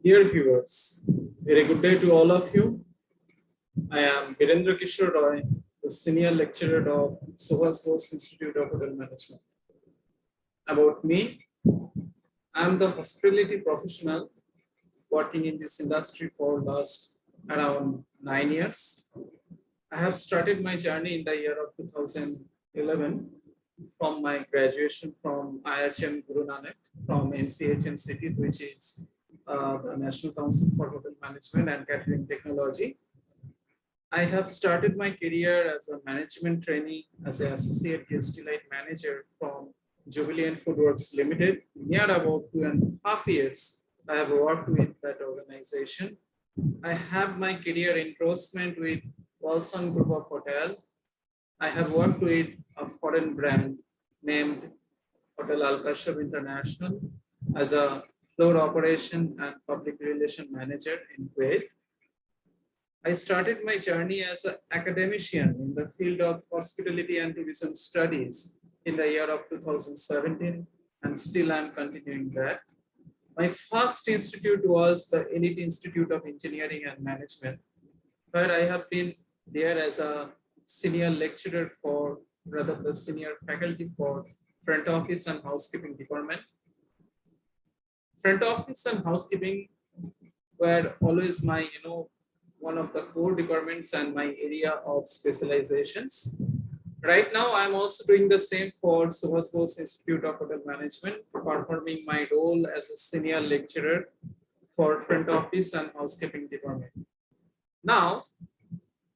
Dear viewers, very good day to all of you. I am Birendra Roy, the Senior Lecturer of Subhas Bose Institute of Hotel Management. About me, I am the hospitality professional working in this industry for last around 9 years. I have started my journey in the year of 2011 from my graduation from IHM Guru Nanak from NCHM City, which is the National Council for Hotel Management and Catering Technology. I have started my career as a management trainee as an associate guest delight manager from Jubilant Foodworks Limited. Near about 2.5 years, I have worked with that organization. I have my career endorsement with Walson Group of Hotel. I have worked with a foreign brand named Hotel Al Kashab International as a floor operation and public relation manager in Kuwait. I started my journey as an academician in the field of hospitality and tourism studies in the year of 2017, and still I'm continuing that. My first institute was the Elite Institute of Engineering and Management, where I have been there as a senior lecturer for, rather the senior faculty for front office and housekeeping department. Front office and housekeeping were always my, one of the core departments and my area of specializations. Right now, I'm also doing the same for Subhas Bose Institute of Hotel Management, performing my role as a senior lecturer for front office and housekeeping department. Now,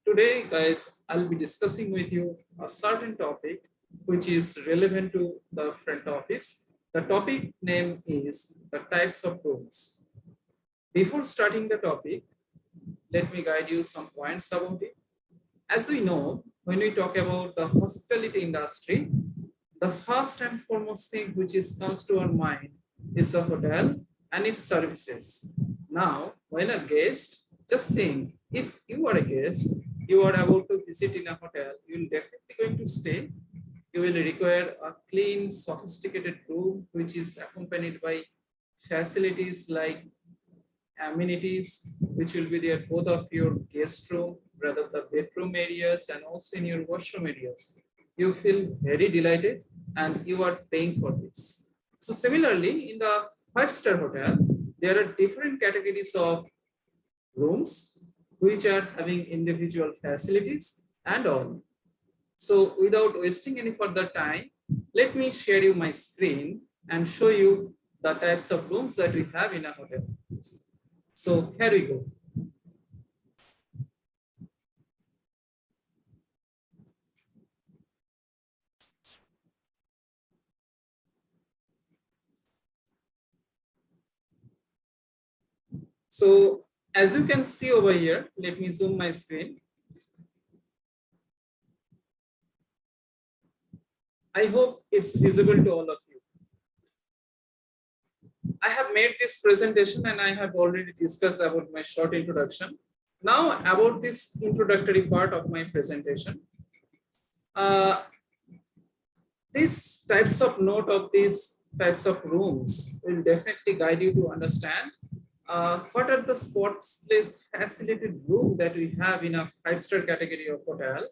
today, guys, I'll be discussing with you a certain topic which is relevant to the front office. The topic name is the types of rooms. Before starting the topic, let me guide you some points about it. As we know, when we talk about the hospitality industry, the first and foremost thing which comes to our mind is the hotel and its services. Now, when a guest, just think, if you are a guest, you are about to visit in a hotel, you will definitely going to stay. You will require a clean, sophisticated room, which is accompanied by facilities like amenities, which will be there both of your guest room, rather the bedroom areas, and also in your washroom areas. You feel very delighted and you are paying for this. So similarly, in the five-star hotel, there are different categories of rooms which are having individual facilities and all. So without wasting any further time, let me share you my screen and show you the types of rooms that we have in a hotel. So here we go. So as you can see over here, let me zoom my screen. I hope it's visible to all of you. I have made this presentation and I have already discussed about my short introduction. Now about this introductory part of my presentation. These types of note of these types of rooms will definitely guide you to understand what are the spotless facilitated room that we have in a five-star category of hotel,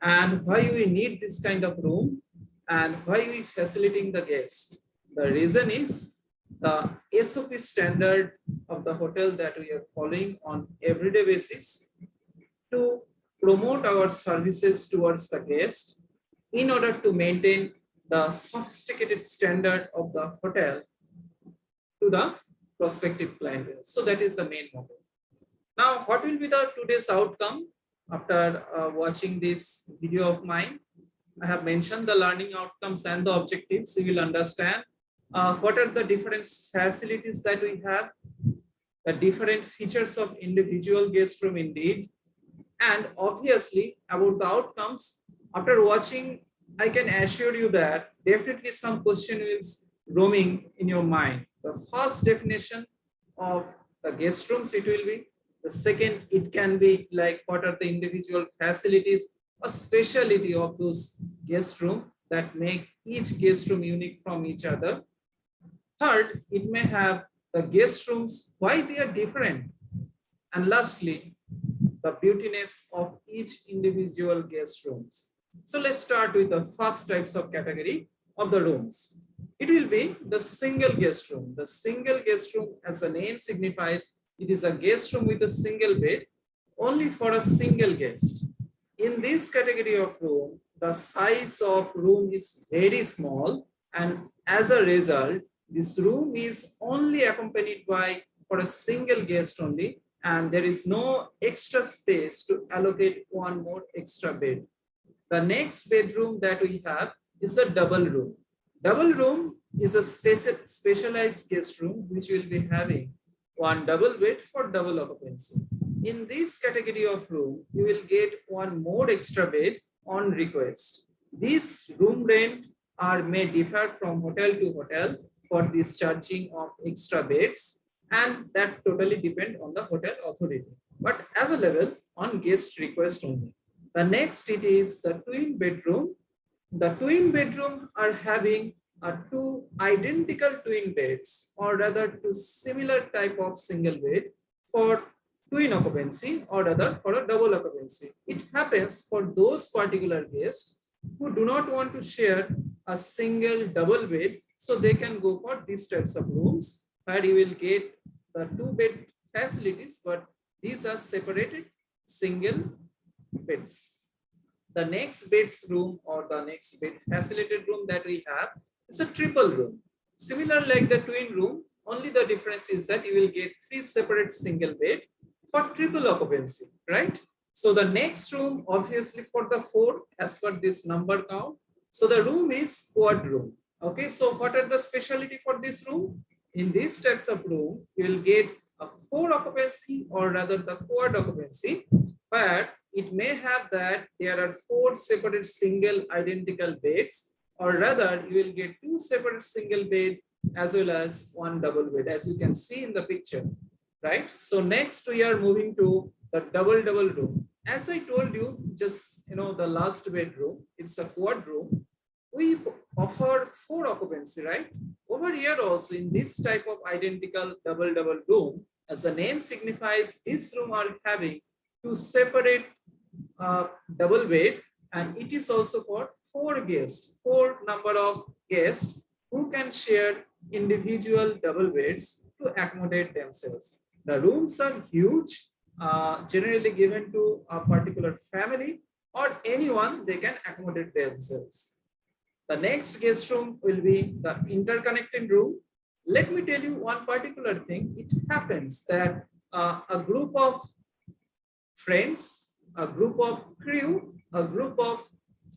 and why we need this kind of room, and why we facilitating the guest. The reason is the SOP standard of the hotel that we are following on everyday basis to promote our services towards the guest in order to maintain the sophisticated standard of the hotel to the prospective client. So that is the main motto. Now, what will be the today's outcome after watching this video of mine? I have mentioned the learning outcomes and the objectives. You will understand what are the different facilities that we have, the different features of individual guest room indeed, and obviously about the outcomes. After watching, I can assure you that definitely some question is roaming in your mind. The first definition of the guest rooms, it will be. The second, it can be like what are the individual facilities, a speciality of those guest room that make each guest room unique from each other. Third, it may have the guest rooms, why they are different, and lastly, the beautiness of each individual guest rooms. So let's start with the first types of category of the rooms. It will be the single guest room. The single guest room, as the name signifies, it is a guest room with a single bed, only for a single guest. In this category of room, the size of room is very small, and as a result, this room is only accompanied by for a single guest only, and there is no extra space to allocate one more extra bed. The next bedroom that we have is a double room. Double room is a specialized guest room which will be having one double bed for double occupancy. In this category of room, you will get one more extra bed on request. This room rent may differ from hotel to hotel for this charging of extra beds, and that totally depend on the hotel authority, but available on guest request only. The next it is the twin bedroom. The twin bedroom are having two identical twin beds, or rather two similar type of single bed for twin occupancy, or rather for a double occupancy. It happens for those particular guests who do not want to share a single double bed, so they can go for these types of rooms where you will get the two bed facilities, but these are separated single beds. The next bedroom or the next bed facilitated room that we have is a triple room. Similar like the twin room, only the difference is that you will get three separate single bed for triple occupancy, right? So the next room, obviously for the four, as per this number count. So the room is quad room. Okay, so what are the specialty for this room? In these types of room, you will get a four occupancy, or rather the quad occupancy, but it may have that there are four separate single identical beds, or rather you will get two separate single bed as well as one double bed, as you can see in the picture, right? So next we are moving to the double room. As I told you, just the last bedroom, it's a quad room. We offer four occupancy, right? Over here also, in this type of identical double room, as the name signifies, this room are having two separate double bed, and it is also for four guests, four number of guests who can share individual double beds to accommodate themselves. The rooms are huge, generally given to a particular family or anyone they can accommodate themselves. The next guest room will be the interconnected room. Let me tell you one particular thing. It happens that a group of friends, a group of crew, a group of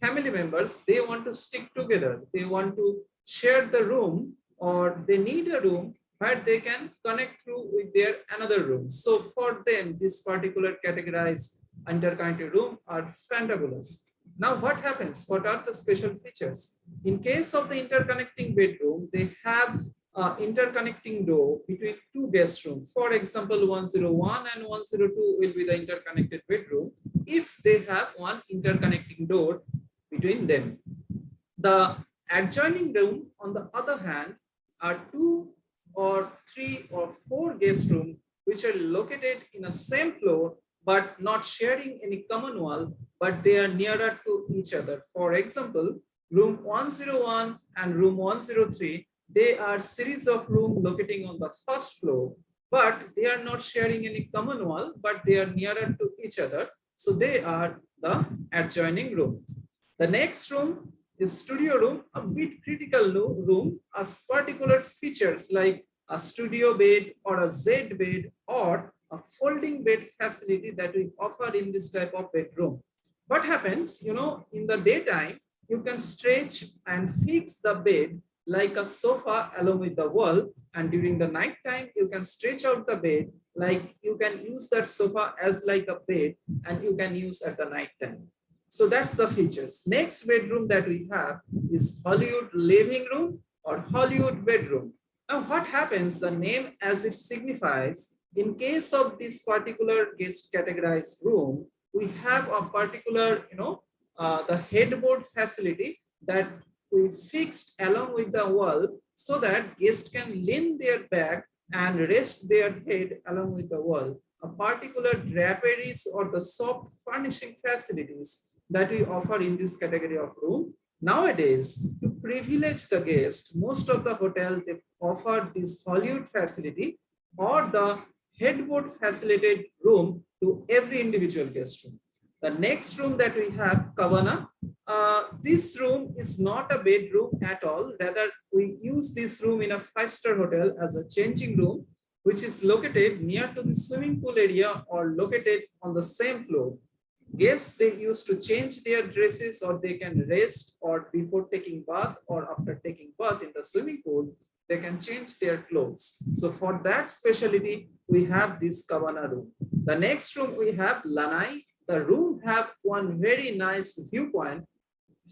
family members, they want to stick together. They want to share the room, or they need a room where they can connect through with their another room. So for them, this particular categorized interconnected room are fantabulous. Now what happens? What are the special features? In case of the interconnecting bedroom, they have interconnecting door between two guest rooms. For example, 101 and 102 will be the interconnected bedroom if they have one interconnecting door between them. The adjoining room, on the other hand, are two or three or four guest rooms which are located in a same floor but not sharing any common wall, but they are nearer to each other. For example, room 101 and room 103, they are series of rooms locating on the first floor, but they are not sharing any common wall, but they are nearer to each other. So they are the adjoining room. The next room is studio room, a bit critical room, as particular features like a studio bed or a Z bed or a folding bed facility that we offer in this type of bedroom. What happens, in the daytime, you can stretch and fix the bed like a sofa along with the wall, and during the night time, you can stretch out the bed like you can use that sofa as like a bed, and you can use at the night time. So that's the features. Next bedroom that we have is Hollywood living room or Hollywood bedroom. Now what happens, the name as it signifies, in case of this particular guest categorized room, we have a particular, the headboard facility that we fixed along with the wall so that guests can lean their back and rest their head along with the wall. A particular draperies or the soft furnishing facilities that we offer in this category of room. Nowadays, to privilege the guest, most of the hotel they offer this Hollywood facility or the headboard facilitated room to every individual guest room. The next room that we have, Kavana, this room is not a bedroom at all. Rather, we use this room in a five-star hotel as a changing room, which is located near to the swimming pool area or located on the same floor. Guests, they used to change their dresses or they can rest or before taking bath or after taking bath in the swimming pool, they can change their clothes. So for that specialty, we have this Kavana room. The next room we have Lanai. The room have one very nice viewpoint.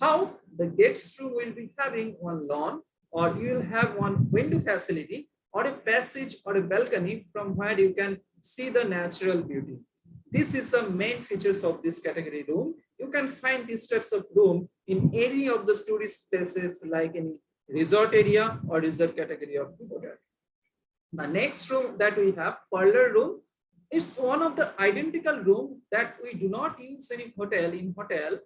How the guest room will be having one lawn or you will have one window facility or a passage or a balcony from where you can see the natural beauty. This is the main features of this category room. You can find these types of room in any of the tourist places like in resort area or resort category of the hotel. The next room that we have, parlor room, it's one of the identical room that we do not use in hotel. In hotel,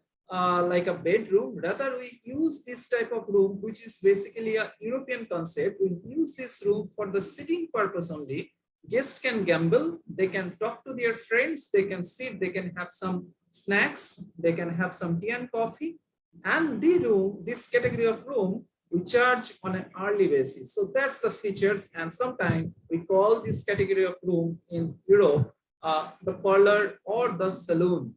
like a bedroom, rather we use this type of room, which is basically a European concept. We use this room for the sitting purpose only. Guests can gamble, they can talk to their friends, they can sit, they can have some snacks, they can have some tea and coffee. And the room, this category of room, we charge on an hourly basis. So that's the features. And sometimes we call this category of room in Europe the parlor or the saloon.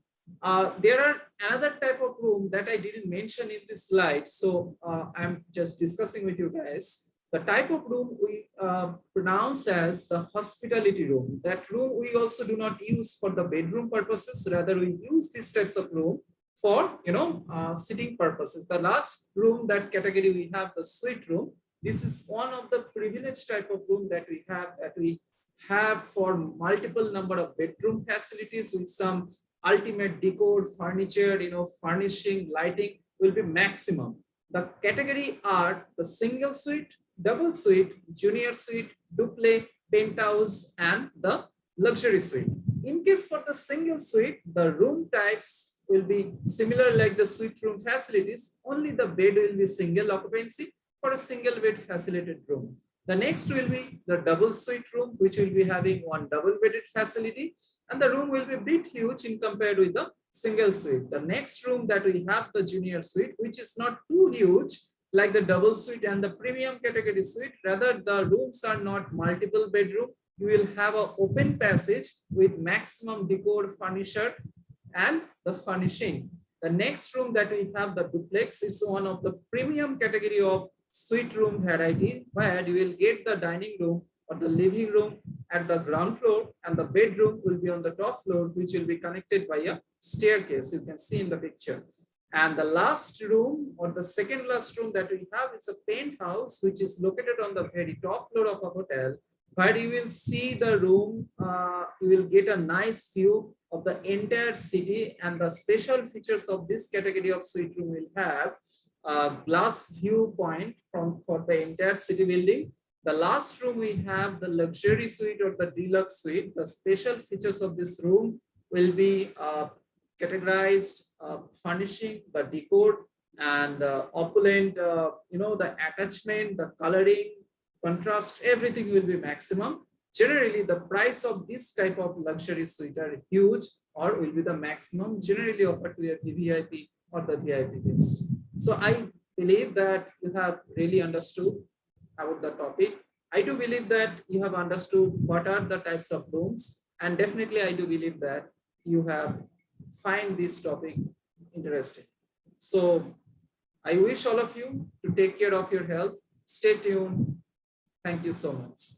There are another type of room that I didn't mention in this slide. So I'm just discussing with you guys. The type of room we pronounce as the hospitality room. That room we also do not use for the bedroom purposes. Rather, we use these types of room for sitting purposes. The last room, that category we have the suite room. This is one of the privileged type of room that we have for multiple number of bedroom facilities with some ultimate decor, furniture, furnishing, lighting will be maximum. The category are the single suite, double suite, junior suite, duplex, penthouse, and the luxury suite. In case for the single suite, the room types will be similar like the suite room facilities. Only the bed will be single occupancy for a single bed facilitated room. The next will be the double suite room, which will be having one double bedded facility, and the room will be a bit huge in compared with the single suite. The next room that we have the junior suite, which is not too huge like the double suite and the premium category suite. Rather, the rooms are not multiple bedroom. You will have an open passage with maximum decor, furniture, and the furnishing. The next room that we have the duplex is one of the premium category of suite room variety, where you will get the dining room or the living room at the ground floor and the bedroom will be on the top floor, which will be connected by a staircase. You can see in the picture. And the last room or the second last room that we have is a penthouse, which is located on the very top floor of a hotel, where you will see the room, you will get a nice view of the entire city. And the special features of this category of suite room will have a glass viewpoint for the entire city building. The last room we have the luxury suite or the deluxe suite. The special features of this room will be categorized furnishing, the decor, and opulent, the attachment, the coloring, contrast, everything will be maximum. Generally, the price of this type of luxury suite are huge or will be the maximum generally offered to a VVIP or the VIP guest. So I believe that you have really understood about the topic. I do believe that you have understood what are the types of rooms, and definitely I do believe that you have find this topic interesting. So I wish all of you to take care of your health. Stay tuned. Thank you so much.